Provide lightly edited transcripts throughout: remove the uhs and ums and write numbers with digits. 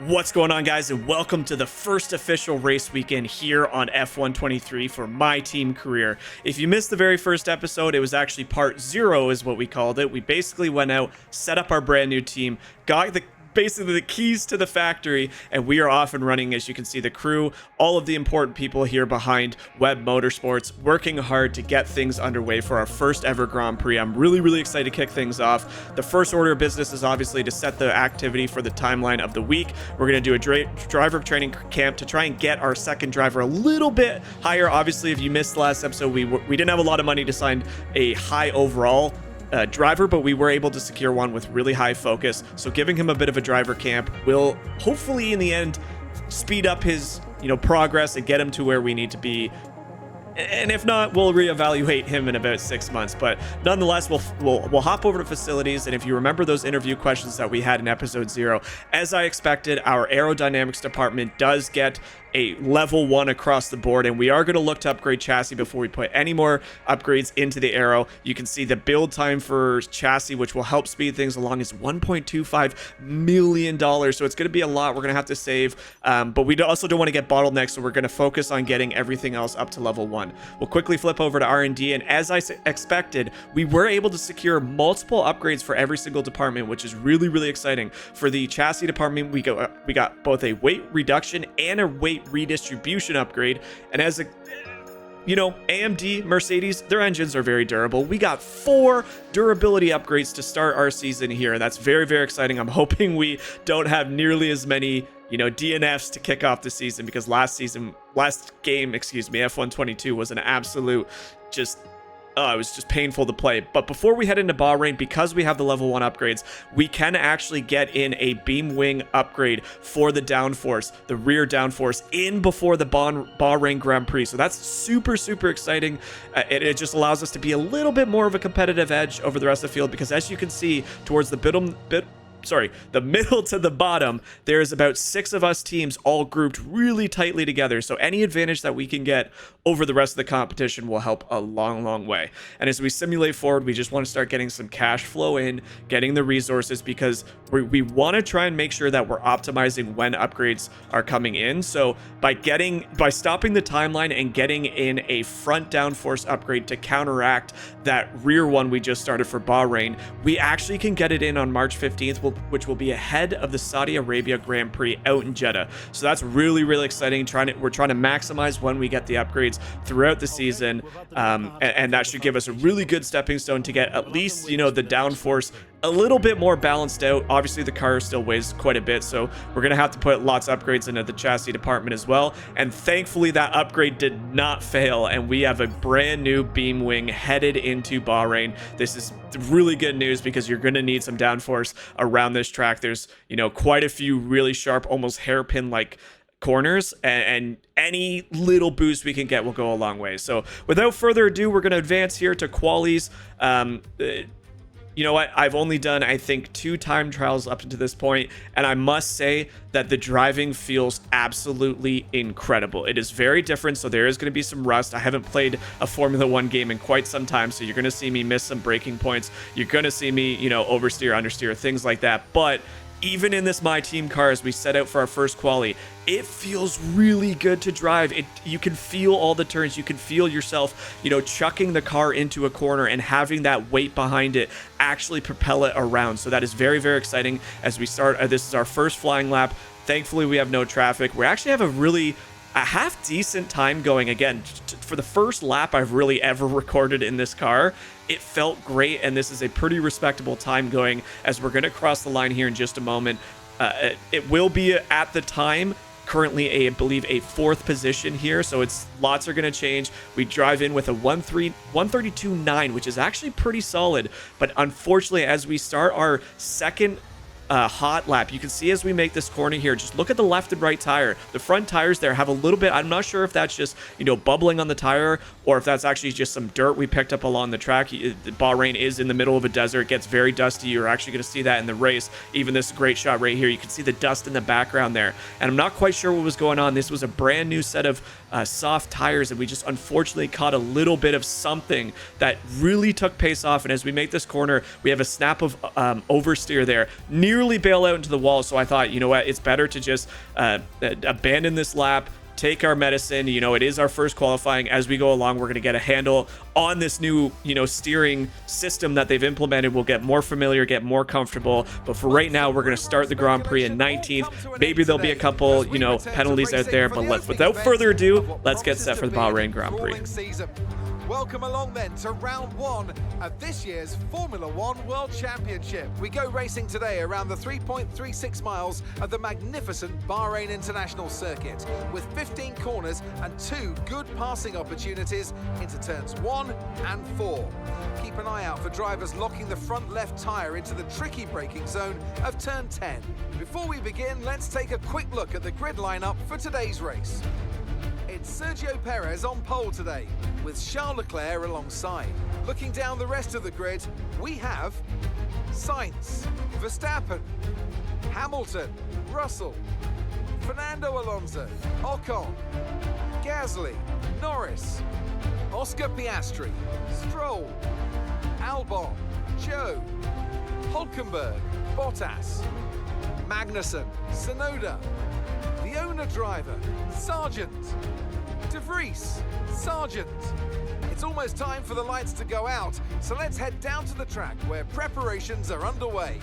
What's going on, guys, and welcome to the first official race weekend here on F123 for my team career. If you missed the very first episode, it was actually part 0 is what we called it. We basically went out, set up our brand new team, got basically the keys to the factory, and we are off and running. As you can see, the crew, all of the important people here behind Web Motorsports, working hard to get things underway for our first ever Grand Prix. I'm really excited to kick things off. The first order of business is obviously to set the activity for the timeline of the week. We're going to do a driver training camp to try and get our second driver a little bit higher. Obviously, if you missed the last episode, we didn't have a lot of money to sign a high overall driver, but we were able to secure one with really high focus. So giving him a bit of a driver camp will hopefully in the end speed up his progress and get him to where we need to be. And if not, we'll reevaluate him in about 6 months. But nonetheless, we'll hop over to facilities. And if you remember those interview questions that we had in episode 0, as I expected, our aerodynamics department does get a level 1 across the board, and we are going to look to upgrade chassis before we put any more upgrades into the aero. You can see the build time for chassis, which will help speed things along, is $1.25 million. So it's going to be a lot we're going to have to save, but we also don't want to get bottlenecks, so we're going to focus on getting everything else up to level 1. We'll quickly flip over to R&D, and as I expected, we were able to secure multiple upgrades for every single department, which is really exciting. For the chassis department, we got both a weight reduction and a weight redistribution upgrade. And as a AMD, Mercedes, their engines are very durable. We got 4 durability upgrades to start our season here, and that's very exciting. I'm hoping we don't have nearly as many DNFs to kick off the season, because last game, F122 was an absolute it was just painful to play. But before we head into Bahrain, because we have the level 1 upgrades, we can actually get in a beam wing upgrade for the downforce, the rear downforce, in before the Bahrain Grand Prix. So that's super exciting. It just allows us to be a little bit more of a competitive edge over the rest of the field, because as you can see towards the middle to the bottom, there's about 6 of us teams all grouped really tightly together. So any advantage that we can get over the rest of the competition will help a long way. And as we simulate forward, we just want to start getting some cash flow in, getting the resources, because we want to try and make sure that we're optimizing when upgrades are coming in. So by stopping the timeline and getting in a front downforce upgrade to counteract that rear one we just started for Bahrain, we actually can get it in on March 15th, which will be ahead of the Saudi Arabia Grand Prix out in Jeddah. So that's really exciting. We're trying to maximize when we get the upgrades throughout the season, and that should give us a really good stepping stone to get at least the downforce a little bit more balanced out. Obviously the car still weighs quite a bit, so we're gonna have to put lots of upgrades into the chassis department as well. And thankfully that upgrade did not fail, and we have a brand new beam wing headed into Bahrain. This is really good news, because you're gonna need some downforce around this track. There's quite a few really sharp, almost hairpin like corners, and any little boost we can get will go a long way. So without further ado, we're going to advance here to qualies. You know what? I've only done, I think, 2 time trials up to this point, and I must say that the driving feels absolutely incredible. It is very different, so there is going to be some rust. I haven't played a Formula 1 game in quite some time, so you're going to see me miss some braking points. You're going to see me, oversteer, understeer, things like that. But even in this My Team car, as we set out for our first quali, it feels really good to drive. You can feel all the turns. You can feel yourself, chucking the car into a corner and having that weight behind it actually propel it around. So that is very exciting as we start. This is our first flying lap. Thankfully, we have no traffic. We actually have a half decent time going. Again, for the first lap I've really ever recorded in this car, it felt great, and this is a pretty respectable time going as we're going to cross the line here in just a moment. It will be at the time currently I believe a 4th position here, so lots are going to change. We drive in with a 132.9, which is actually pretty solid, but unfortunately as we start our second hot lap, you can see as we make this corner here, just look at the left and right tire. The front tires there have a little bit, I'm not sure if that's just bubbling on the tire, or if that's actually just some dirt we picked up along the track. Bahrain is in the middle of a desert. It gets very dusty. You're actually going to see that in the race. Even this great shot right here, you can see the dust in the background there, and I'm not quite sure what was going on. This was a brand new set of soft tires, and we just unfortunately caught a little bit of something that really took pace off. And as we make this corner, we have a snap of oversteer there, nearly nearly bail out into the wall. So I thought, you know what, it's better to just abandon this lap, take our medicine. You know, it is our first qualifying. As we go along, we're going to get a handle on this new, you know, steering system that they've implemented. We'll get more familiar, get more comfortable. But for right now, we're going to start the Grand Prix in 19th. Maybe there'll be a couple, you know, penalties out there. But without further ado, let's get set for the Bahrain Grand Prix. Welcome along then to round 1 of this year's Formula 1 World Championship. We go racing today around the 3.36 miles of the magnificent Bahrain International Circuit, with 15 corners and 2 good passing opportunities into turns 1 and 4. Keep an eye out for drivers locking the front left tyre into the tricky braking zone of turn 10. Before we begin, let's take a quick look at the grid lineup for today's race. It's Sergio Perez on pole today, with Charles Leclerc alongside. Looking down the rest of the grid, we have Sainz, Verstappen, Hamilton, Russell, Fernando Alonso, Ocon, Gasly, Norris, Oscar Piastri, Stroll, Albon, Zhou, Hulkenberg, Bottas, Magnussen, Tsunoda, the owner driver, Sargent, De Vries, Sargent. It's almost time for the lights to go out, so let's head down to the track where preparations are underway.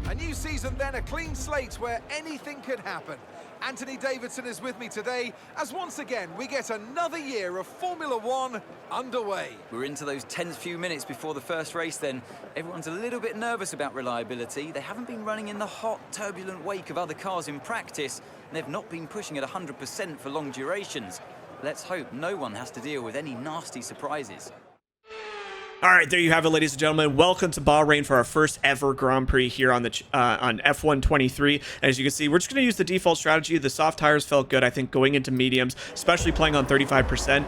A new season then, a clean slate where anything could happen. Anthony Davidson is with me today as once again we get another year of Formula 1 underway. We're into those tense few minutes before the first race then. Everyone's a little bit nervous about reliability. They haven't been running in the hot, turbulent wake of other cars in practice, and they've not been pushing at 100% for long durations. Let's hope no one has to deal with any nasty surprises. All right, there you have it, ladies and gentlemen. Welcome to Bahrain for our first ever Grand Prix here on the on F123. As you can see, we're just going to use the default strategy. The soft tires felt good, I think, going into mediums, especially playing on 35%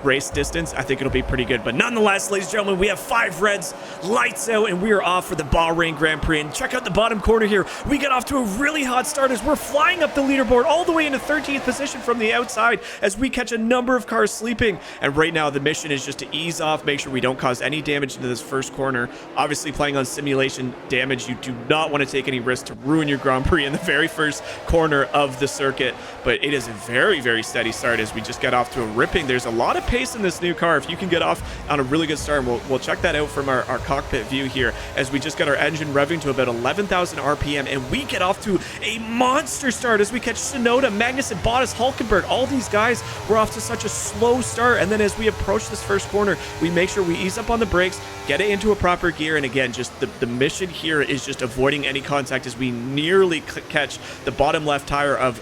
race distance. I think it'll be pretty good. But nonetheless, ladies and gentlemen, we have 5 reds, lights out, and we are off for the Bahrain Grand Prix. And check out the bottom corner here. We get off to a really hot start as we're flying up the leaderboard all the way into 13th position from the outside as we catch a number of cars sleeping. And right now, the mission is just to ease off, make sure we don't cause any damage into this first corner. Obviously, playing on simulation damage, you do not want to take any risk to ruin your Grand Prix in the very first corner of the circuit. But it is a very, very steady start as we just get off to a ripping. There's a lot of pace in this new car. If you can get off on a really good start, and we'll check that out from our cockpit view here as we just got our engine revving to about 11,000 RPM, and we get off to a monster start as we catch Tsunoda, Magnussen, Bottas, Hulkenberg. All these guys were off to such a slow start, and then as we approach this first corner, we make sure we ease up on the brakes, get it into a proper gear, and again, just the mission here is just avoiding any contact as we nearly catch the bottom left tire of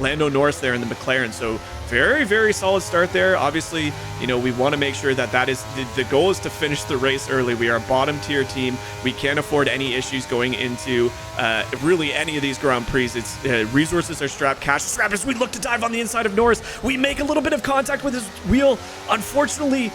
Lando Norris there in the McLaren. So very, very solid start there. Obviously, you know, we want to make sure that is the goal is to finish the race early. We are a bottom tier team. We can't afford any issues going into really any of these Grand Prix. It's resources are strapped, cash is strapped as we look to dive on the inside of Norris. We make a little bit of contact with his wheel. Fortunately,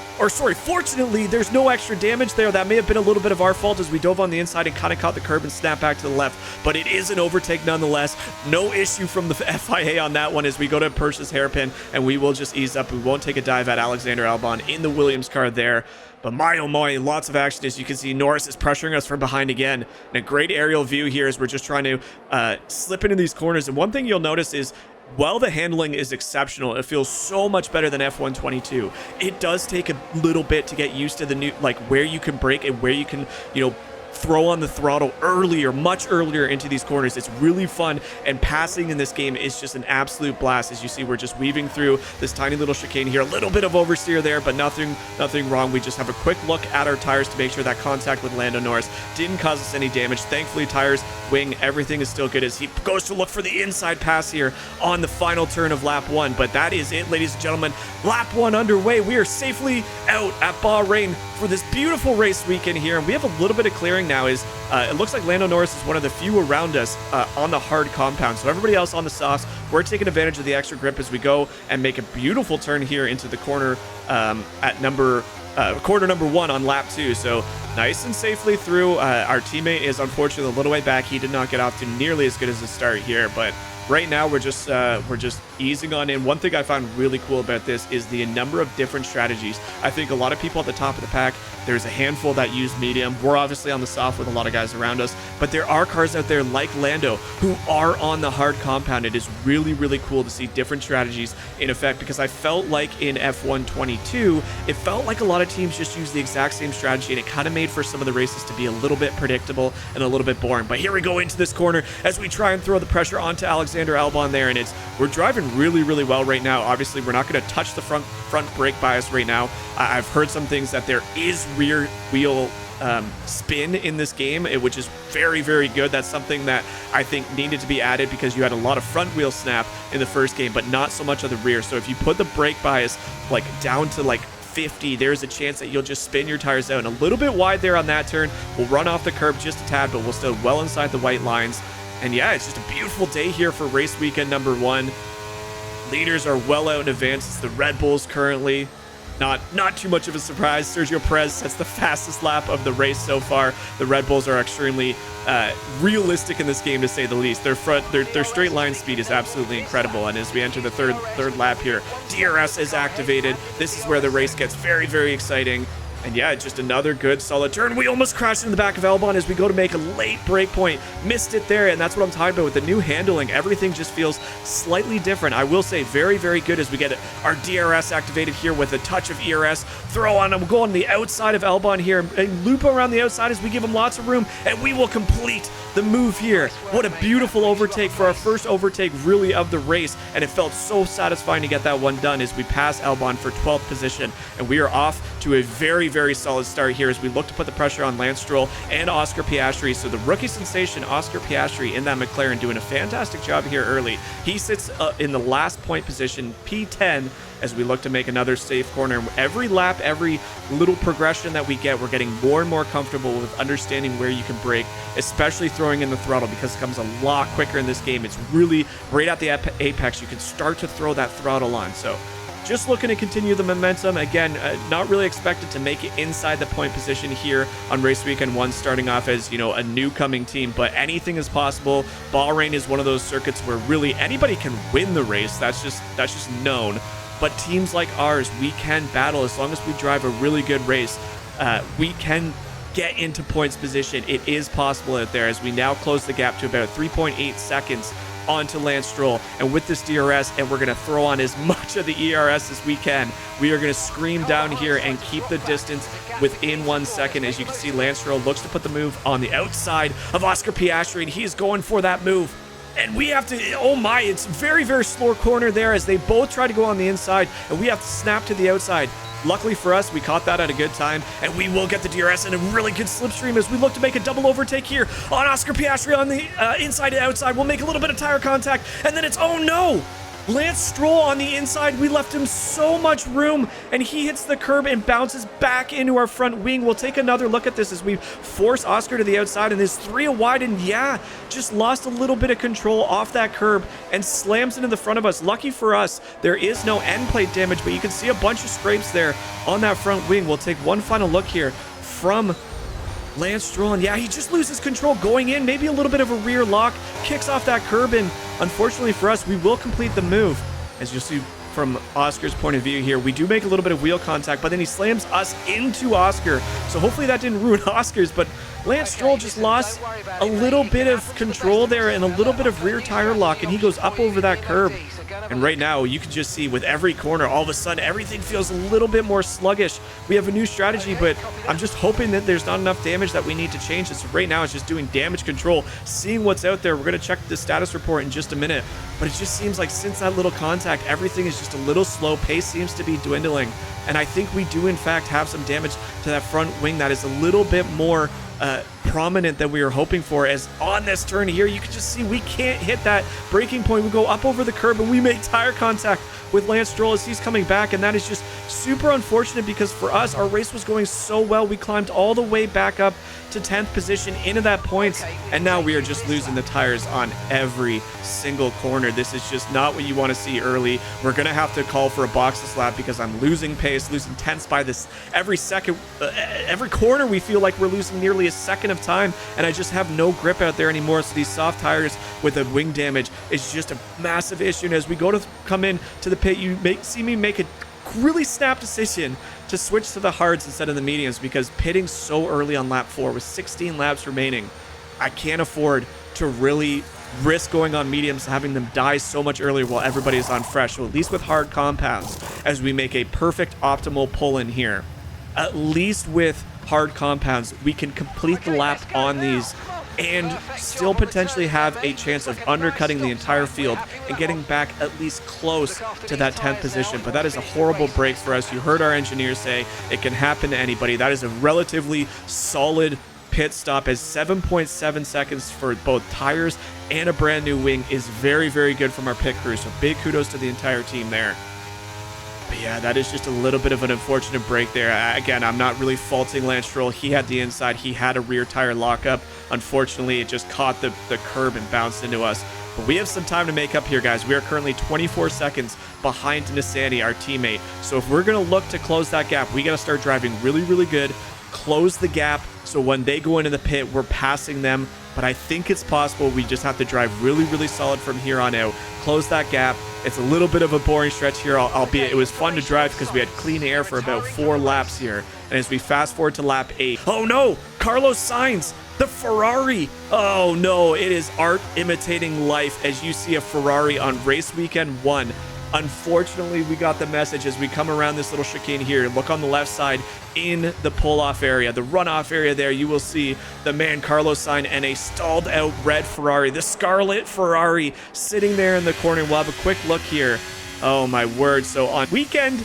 there's no extra damage there. That may have been a little bit of our fault as we dove on the inside and kind of caught the curb and snapped back to the left. But it is an overtake nonetheless. No issue from the FIA on that one as we go to Purse's hairpin, and we will just ease up. We won't take a dive at Alexander Albon in the Williams car there. But my oh my, lots of action. As you can see, Norris is pressuring us from behind again. And a great aerial view here as we're just trying to slip into these corners. And one thing you'll notice is, while the handling is exceptional, it feels so much better than F122. It does take a little bit to get used to the new, like, where you can brake and where you can, you know, throw on the throttle earlier, much earlier into these corners. It's really fun, and passing in this game is just an absolute blast. As you see, we're just weaving through this tiny little chicane here. A little bit of oversteer there, but nothing wrong. We just have a quick look at our tires to make sure that contact with Lando Norris didn't cause us any damage. Thankfully, tires, wing, everything is still good as he goes to look for the inside pass here on the final turn of lap 1. But that is it, ladies and gentlemen. Lap 1 underway. We are safely out at Bahrain for this beautiful race weekend here, and we have a little bit of clearing now. Is it looks like Lando Norris is one of the few around us on the hard compound, so everybody else on the softs, we're taking advantage of the extra grip as we go and make a beautiful turn here into the corner at corner number 1 on lap 2. So nice and safely through. Our teammate is unfortunately a little way back. He did not get off to nearly as good as a start here, but right now we're just easing on in. One thing I found really cool about this is the number of different strategies. I think a lot of people at the top of the pack, there's a handful that use medium. We're obviously on the soft with a lot of guys around us, but there are cars out there like Lando who are on the hard compound. It is really, really cool to see different strategies in effect, because I felt like in F1 22, it felt like a lot of teams just used the exact same strategy, and it kind of made for some of the races to be a little bit predictable and a little bit boring. But here we go into this corner as we try and throw the pressure onto Alexander Albon there, and we're driving really, really well right now. Obviously, we're not going to touch the front brake bias right now. I've heard some things that there is rear wheel spin in this game, which is very, very good. That's something that I think needed to be added, because you had a lot of front wheel snap in the first game, but not so much of the rear. So if you put the brake bias like down to like 50, there's a chance that you'll just spin your tires out. And a little bit wide there on that turn. We'll run off the curb just a tad, but we'll still well inside the white lines. And yeah, it's just a beautiful day here for race weekend number 1. Leaders are well out in advance. It's the Red Bulls currently. Not too much of a surprise. Sergio Perez sets the fastest lap of the race so far. The Red Bulls are extremely realistic in this game, to say the least. Their straight line speed is absolutely incredible. And as we enter the third lap here, DRS is activated. This is where the race gets very, very exciting. And yeah, just another good solid turn. We almost crashed in the back of Albon as we go to make a late break point. Missed it there, and that's what I'm talking about with the new handling. Everything just feels slightly different. I will say very, very good as we get our DRS activated here with a touch of ERS. Throw on, we'll go on the outside of Albon here and loop around the outside as we give him lots of room, and we will complete the move here. What a beautiful overtake for our first overtake really of the race, and it felt so satisfying to get that one done as we pass Albon for 12th position, and we are off to a very, very solid start here as we look to put the pressure on Lance Stroll and Oscar Piastri. So the rookie sensation Oscar Piastri in that McLaren doing a fantastic job here early. He sits in the last point position, P10, as we look to make another safe corner. Every lap, every little progression that we get, we're getting more and more comfortable with understanding where you can brake, especially throwing in the throttle, because it comes a lot quicker in this game. It's really right at the apex. You can start to throw that throttle on. So just looking to continue the momentum. Again, not really expected to make it inside the point position here on race weekend 1, starting off as, you know, a new coming team, but anything is possible. Bahrain is one of those circuits where really anybody can win the race. That's just known. But teams like ours, we can battle as long as we drive a really good race. We can get into points position. It is possible out there as we now close the gap to about 3.8 seconds onto Lance Stroll. And with this DRS, and we're going to throw on as much of the ERS as we can, we are going to scream down here and keep the distance within 1 second. As you can see, Lance Stroll looks to put the move on the outside of Oscar Piastri, and he is going for that move. And we have to, oh my, it's very, very slow corner there as they both try to go on the inside, and we have to snap to the outside. Luckily for us, we caught that at a good time, and we will get the DRS in a really good slipstream as we look to make a double overtake here on Oscar Piastri on the inside and outside. We'll make a little bit of tire contact, and then it's, oh no! Lance Stroll on the inside, we left him so much room, and he hits the curb and bounces back into our front wing. We'll take another look at this as we force Oscar to the outside, and there's 3 wide, and yeah, just lost a little bit of control off that curb and slams into the front of us. Lucky for us, there is no end plate damage, but you can see a bunch of scrapes there on that front wing. We'll take one final look here from Lance Stroll, and yeah, he just loses control going in, maybe a little bit of a rear lock, kicks off that curb, and unfortunately for us, we will complete the move. As you'll see from Oscar's point of view here, we do make a little bit of wheel contact, but then he slams us into Oscar, so hopefully that didn't ruin Oscar's, but Lance Stroll just lost a little bit of control there and a little bit of rear tire lock, and he goes up over that curb. And right now, you can just see with every corner, all of a sudden, everything feels a little bit more sluggish. We have a new strategy, but I'm just hoping that there's not enough damage that we need to change this. Right now, it's just doing damage control, seeing what's out there. We're going to check the status report in just a minute, but it just seems like since that little contact, everything is just a little slow. Pace seems to be dwindling, and I think we do, in fact, have some damage to that front wing that is a little bit more prominent than we were hoping for. As on this turn here, you can just see we can't hit that braking point. We go up over the curb and we make tire contact with Lance Stroll as he's coming back, and that is just super unfortunate because for us, our race was going so well. We climbed all the way back up to 10th position into that points, and now we are just losing the tires on every single corner. This is just not what you want to see early. We're going to have to call for a boxless lap because I'm losing pace, losing tenths by this every second. Every corner we feel like we're losing nearly a second of time, and I just have no grip out there anymore. So these soft tires with the wing damage is just a massive issue. And as we go to come in to the pit, you see me make a really snap decision to switch to the hards instead of the mediums because pitting so early on lap 4 with 16 laps remaining, I can't afford to really risk going on mediums, having them die so much earlier while everybody is on fresh. So at least with hard compounds, as we make a perfect optimal pull in here, at least with hard compounds, we can complete the lap on these and still potentially have a chance of undercutting the entire field and getting back at least close to that 10th position. But that is a horrible break for us. You heard our engineers say it can happen to anybody. That is a relatively solid pit stop, as 7.7 seconds for both tires and a brand new wing is very, very good from our pit crew. So big kudos to the entire team there. But yeah, that is just a little bit of an unfortunate break there. Again, I'm not really faulting Lance Stroll. He had the inside. He had a rear tire lockup. Unfortunately, it just caught the curb and bounced into us. But we have some time to make up here, guys. We are currently 24 seconds behind Nisani, our teammate. So if we're going to look to close that gap, we got to start driving really, really good, close the gap, so when they go into the pit, we're passing them. But I think it's possible. We just have to drive really, really solid from here on out, close that gap. It's a little bit of a boring stretch here, albeit it was fun to drive because we had clean air for about 4 laps here. And as we fast forward to lap 8, oh no, Carlos Sainz, the Ferrari. Oh no, it is art imitating life as you see a Ferrari on race weekend 1. Unfortunately, we got the message as we come around this little chicane here. Look on the left side in the pull-off area, the runoff area there. You will see the man Carlos Sainz and a stalled out red Ferrari, the Scarlet Ferrari, sitting there in the corner. We'll have a quick look here. Oh my word. So on weekend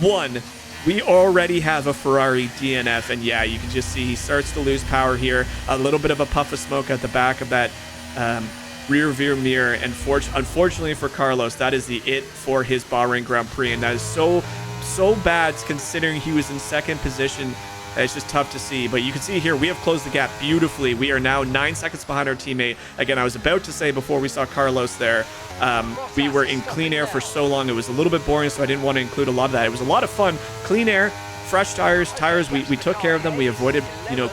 1, we already have a Ferrari DNF. And yeah, you can just see he starts to lose power here. A little bit of a puff of smoke at the back of that rear view mirror, and unfortunately for Carlos, that is the it for his Bahrain Grand Prix, and that is so bad considering he was in 2nd position. It's just tough to see, but you can see here we have closed the gap beautifully. We are now 9 seconds behind our teammate. Again, I was about to say before we saw Carlos there, we were in clean air for so long, it was a little bit boring, so I didn't want to include a lot of that. It was a lot of fun, clean air, fresh tires, we took care of them, we avoided,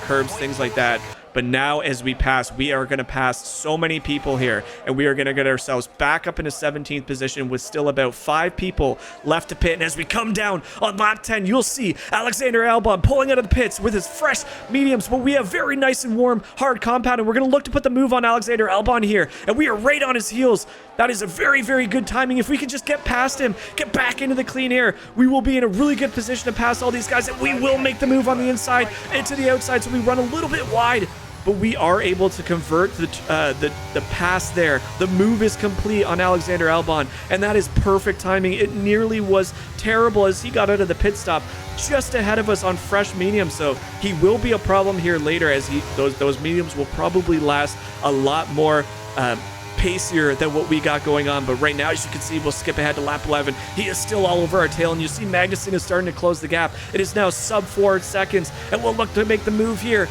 curbs, things like that. But now as we pass, we are going to pass so many people here, and we are going to get ourselves back up into 17th position with still about 5 people left to pit. And as we come down on lap 10, you'll see Alexander Albon pulling out of the pits with his fresh mediums, but we have very nice and warm hard compound, and we're going to look to put the move on Alexander Albon here, and we are right on his heels. That is a very, very good timing. If we can just get past him, get back into the clean air, we will be in a really good position to pass all these guys, and we will make the move on the inside into the outside, so we run a little bit wide. But we are able to convert the pass there. The move is complete on Alexander Albon, and that is perfect timing. It nearly was terrible as he got out of the pit stop just ahead of us on fresh mediums. So he will be a problem here later, as those mediums will probably last a lot more pacier than what we got going on. But right now, as you can see, we'll skip ahead to lap 11. He is still all over our tail, and you see Magnussen is starting to close the gap. It is now sub 4 seconds, and we'll look to make the move here.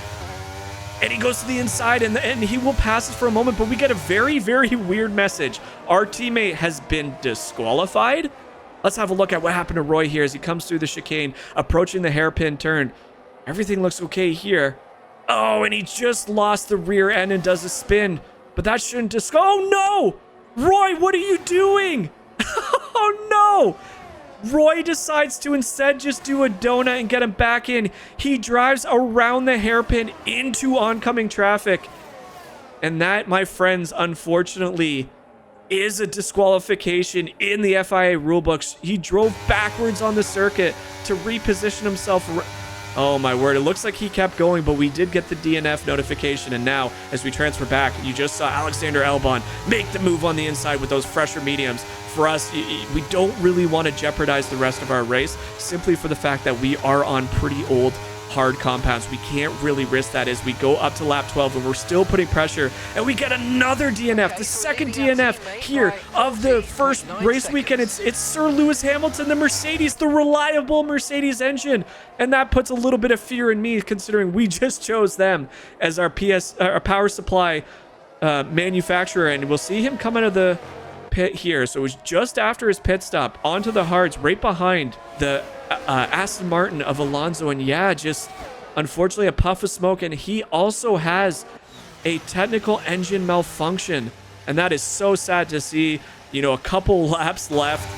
And he goes to the inside, and he will pass us for a moment, but we get a very, very weird message. Our teammate has been disqualified. Let's have a look at what happened to Roy here as he comes through the chicane, approaching the hairpin turn. Everything looks okay here. Oh, and he just lost the rear end and does a spin. But that shouldn't oh, no! Roy, what are you doing? Oh, no! Roy decides to instead just do a donut and get him back in. He drives around the hairpin into oncoming traffic. And that, my friends, unfortunately, is a disqualification in the FIA rulebooks. He drove backwards on the circuit to reposition himself. Oh my word, it looks like he kept going, but we did get the DNF notification. And now, as we transfer back, you just saw Alexander Albon make the move on the inside with those fresher mediums. For us, we don't really want to jeopardize the rest of our race, simply for the fact that we are on pretty old hard compounds. We can't really risk that as we go up to lap 12, and we're still putting pressure, and we get another DNF, the second DNF here of the first race weekend. It's Sir Lewis Hamilton, the Mercedes, the reliable Mercedes engine, and that puts a little bit of fear in me considering we just chose them as our power supply manufacturer, and we'll see him come out of the pit here. So it was just after his pit stop onto the hards, right behind the Aston Martin of Alonso, and yeah, just unfortunately a puff of smoke, and he also has a technical engine malfunction, and that is so sad to see. You know, a couple laps left,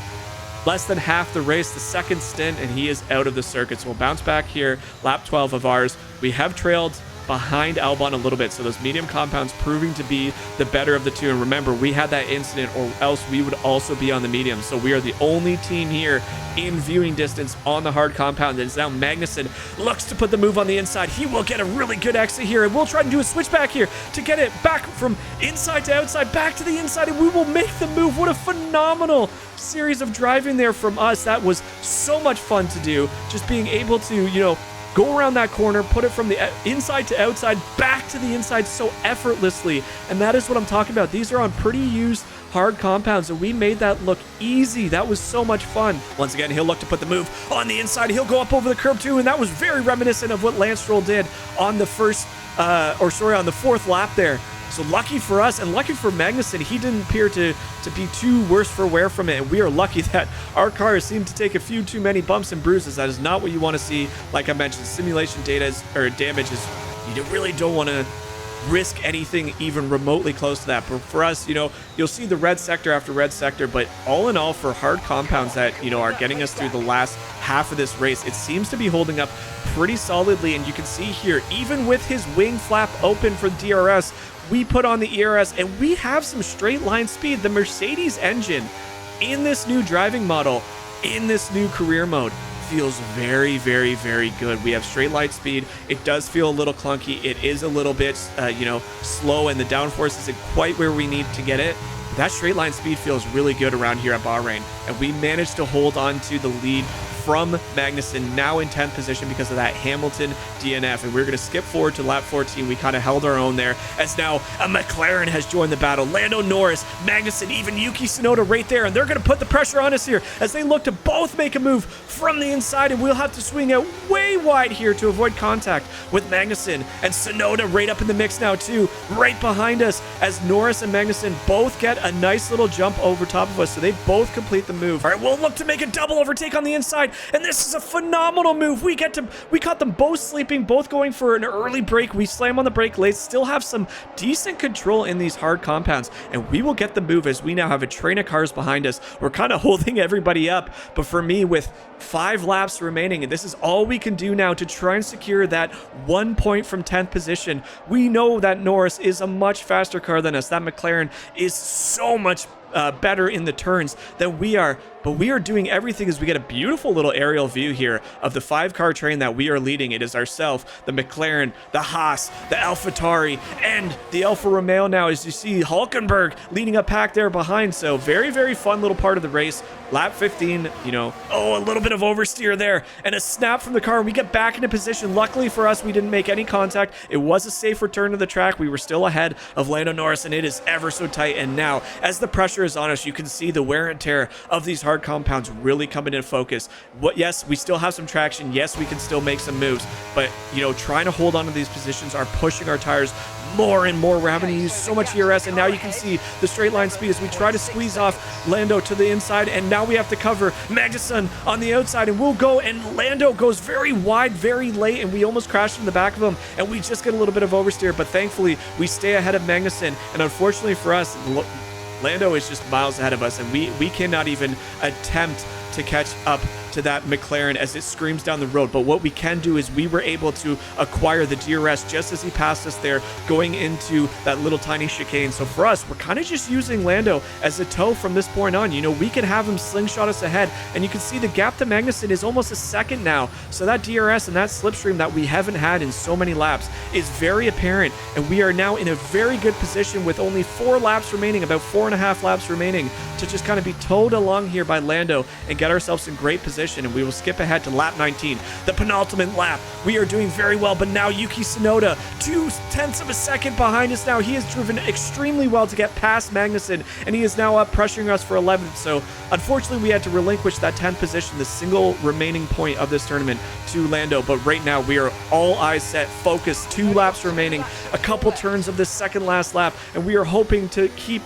less than half the race, the second stint, and he is out of the circuit. So we'll bounce back here, lap 12 of ours. We have trailed behind Albon a little bit, so those medium compounds proving to be the better of the two. And remember, we had that incident, or else we would also be on the medium. So we are the only team here in viewing distance on the hard compound. And now Magnussen looks to put the move on the inside. He will get a really good exit here, and we'll try to do a switchback here to get it back from inside to outside, back to the inside, and we will make the move. What a phenomenal series of driving there from us. That was so much fun to do, just being able to, you know, go around that corner, put it from the inside to outside, back to the inside so effortlessly. And that is what I'm talking about. These are on pretty used hard compounds, and we made that look easy. That was so much fun. Once again, he'll look to put the move on the inside. He'll go up over the curb too, and that was very reminiscent of what Lance Stroll did on the on the fourth lap there. So lucky for us, and lucky for Magnussen, he didn't appear to be too worse for wear from it. And we are lucky that our cars seem to take a few too many bumps and bruises. That is not what you want to see. Like I mentioned, simulation data damage is, you really don't want to risk anything even remotely close to that. But for us, you know, you'll see the red sector after red sector, but all in all, for hard compounds that, you know, are getting us through the last half of this race, it seems to be holding up pretty solidly. And you can see here, even with his wing flap open for DRS, we put on the ERS, and we have some straight line speed. The Mercedes engine in this new driving model, in this new career mode, feels very, very, very good. We have straight line speed. It does feel a little clunky. It is a little bit, you know, slow, and the downforce isn't quite where we need to get it. That straight line speed feels really good around here at Bahrain, and we managed to hold on to the lead from Magnussen, now in 10th position because of that Hamilton DNF. And we're going to skip forward to lap 14. We kind of held our own there, as now a McLaren has joined the battle. Lando Norris, Magnussen, even Yuki Tsunoda right there, and they're going to put the pressure on us here as they look to both make a move from the inside, and we'll have to swing out way wide here to avoid contact with Magnussen. And Tsunoda right up in the mix now too, right behind us, as Norris and Magnussen both get a nice little jump over top of us, so they both complete the move. All right, we'll look to make a double overtake on the inside, and this is a phenomenal move. We caught them both sleeping, both going for an early break. We slam on the brake lates, still have some decent control in these hard compounds, and we will get the move as we now have a train of cars behind us. We're kind of holding everybody up, but for me, with 5 laps remaining, and this is all we can do now to try and secure that 1 point from 10th position. We know that Norris is a much faster car than us. That McLaren is so much better in the turns than we are, but we are doing everything as we get a beautiful little aerial view here of the 5-car train that we are leading. It is ourselves, the McLaren, the Haas, the AlphaTauri, and the Alfa Romeo now, as you see Hulkenberg leading a pack there behind. So very, very fun little part of the race. Lap 15, you know, a little bit of oversteer there and a snap from the car, and we get back into position. Luckily for us, we didn't make any contact. It was a safe return to the track. We were still ahead of Lando Norris, and it is ever so tight. And now, as the pressure is on us, you can see the wear and tear of these hard compounds really coming into focus. Yes, we still have some traction. Yes, we can still make some moves, but, you know, trying to hold on to these positions are pushing our tires more and more. We're having to use so much ERS, and now you can see the straight line speed as we try to squeeze off Lando to the inside, and now we have to cover Magnussen on the outside, and we'll go, and Lando goes very wide very late, and we almost crashed in the back of him, and we just get a little bit of oversteer, but thankfully we stay ahead of Magnussen. And unfortunately for us, Lando is just miles ahead of us, and we cannot even attempt to catch up to that McLaren as it screams down the road. But what we can do is we were able to acquire the DRS just as he passed us there, going into that little tiny chicane. So for us, we're kind of just using Lando as a tow from this point on. You know, we can have him slingshot us ahead, and you can see the gap to Magnussen is almost a second now. So that DRS and that slipstream that we haven't had in so many laps is very apparent, and we are now in a very good position with only 4 laps remaining, about 4.5 laps remaining, to just kind of be towed along here by Lando and get ourselves in great position position, and we will skip ahead to lap 19, the penultimate lap. We are doing very well, but now Yuki Tsunoda, 0.2 of a second behind us now. He has driven extremely well to get past Magnussen, and he is now up pressuring us for 11th. So unfortunately, we had to relinquish that 10th position, the single remaining point of this tournament, to Lando. But right now, we are all eyes set, focused, 2 laps remaining, a couple turns of this second last lap, and we are hoping to keep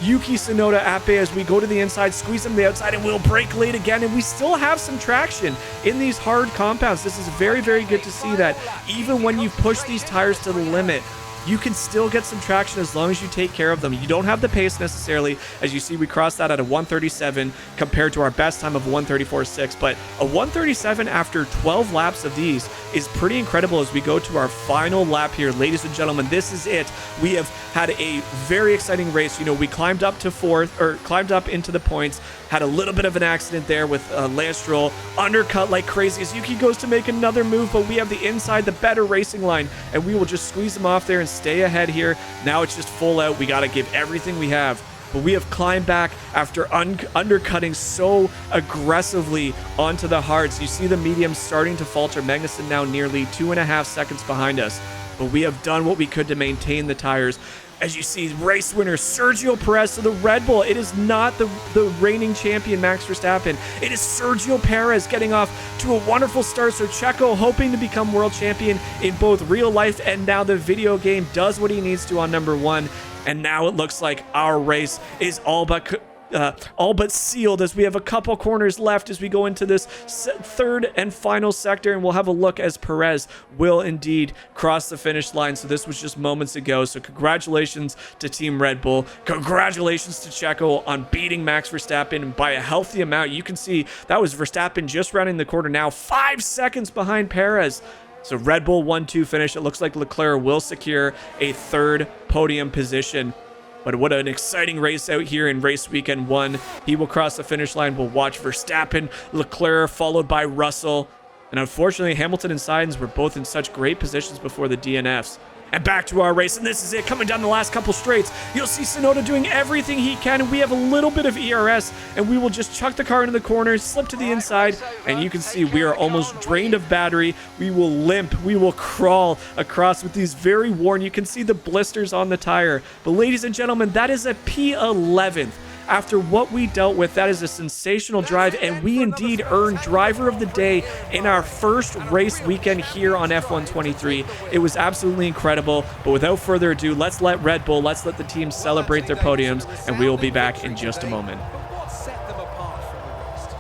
Yuki Tsunoda at bay as we go to the inside, squeeze him to the outside, and we'll brake late again. And we still have some traction in these hard compounds. This is very, very good to see that even when you push these tires to the limit, you can still get some traction as long as you take care of them. You don't have the pace necessarily. As you see, we crossed that at a 1:37 compared to our best time of 1:34.6. But a 1:37 after 12 laps of these is pretty incredible as we go to our final lap here. Ladies and gentlemen, this is it. We have had a very exciting race. You know, we climbed up to 4th, or climbed up into the points, had a little bit of an accident there with Lance Stroll, undercut like crazy as Yuki goes to make another move, but we have the inside, the better racing line, and we will just squeeze him off there and stay ahead here. Now it's just full out. We got to give everything we have, but we have climbed back after undercutting so aggressively onto the hards. You see the mediums starting to falter. Magnussen now nearly 2.5 seconds behind us, but we have done what we could to maintain the tires. As you see, race winner Sergio Perez to the Red Bull. It is not the reigning champion Max Verstappen. It is Sergio Perez getting off to a wonderful start. So Checo, hoping to become world champion in both real life and now the video game, does what he needs to on number 1. And now it looks like our race is all but sealed as we have a couple corners left as we go into this third and final sector, and we'll have a look as Perez will indeed cross the finish line. So this was just moments ago. So congratulations to Team Red Bull. Congratulations to Checo on beating Max Verstappen by a healthy amount. You can see that was Verstappen just rounding the corner now, 5 seconds behind Perez. So Red Bull 1-2 finish. It looks like Leclerc will secure a 3rd podium position. But what an exciting race out here in race weekend 1. He will cross the finish line. We'll watch Verstappen, Leclerc, followed by Russell. And unfortunately, Hamilton and Sainz were both in such great positions before the DNFs. And back to our race, and this is it, coming down the last couple straights. You'll see Tsunoda doing everything he can, and we have a little bit of ERS, and we will just chuck the car into the corner, slip to the inside, and you can see we are almost drained of battery. We will limp, we will crawl across with these very worn. You can see the blisters on the tire. But ladies and gentlemen, that is a P11th. After what we dealt with, that is a sensational drive, and we indeed earned Driver of the Day in our first race weekend here on F1 23. It was absolutely incredible, but without further ado, let's let Red Bull, let's let the team celebrate their podiums, and we will be back in just a moment. What set them apart from the rest?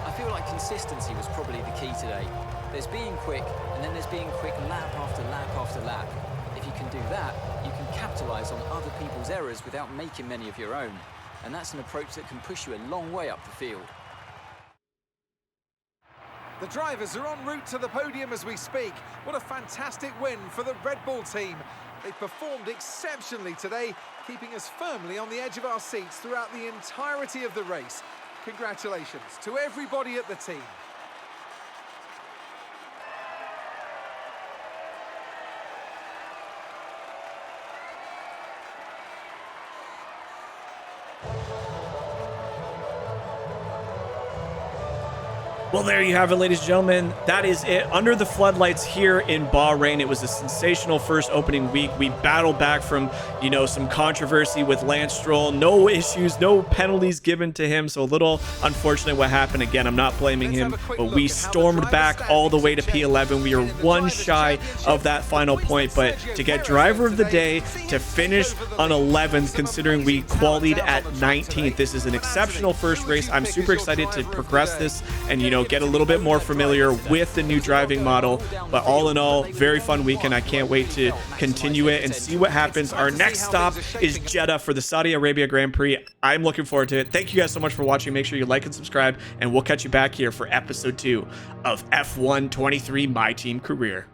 I feel like consistency was probably the key today. There's being quick, and then there's being quick lap after lap after lap. If you can do that, you can capitalize on other people's errors without making many of your own. And that's an approach that can push you a long way up the field. The drivers are en route to the podium as we speak. What a fantastic win for the Red Bull team. They performed exceptionally today, keeping us firmly on the edge of our seats throughout the entirety of the race. Congratulations to everybody at the team. Well, there you have it, ladies and gentlemen. That is it. Under the floodlights here in Bahrain. It was a sensational first opening week. We battled back from, you know, some controversy with Lance Stroll. No issues, no penalties given to him. So a little unfortunate what happened. Again, I'm not blaming him, but we stormed back all the way to P11. We are one shy of that final point, but to get Driver of the Day, to finish on 11th, considering we qualified at 19th, this is an exceptional first race. I'm super excited to progress this and, you know, get a little bit more familiar with the new driving model. But all in all, very fun weekend. I can't wait to continue it and see what happens. Our next stop is Jeddah for the Saudi Arabia Grand Prix. I'm looking forward to it. Thank you guys so much for watching. Make sure you like and subscribe, and we'll catch you back here for episode 2 of F1 23 My Team Career.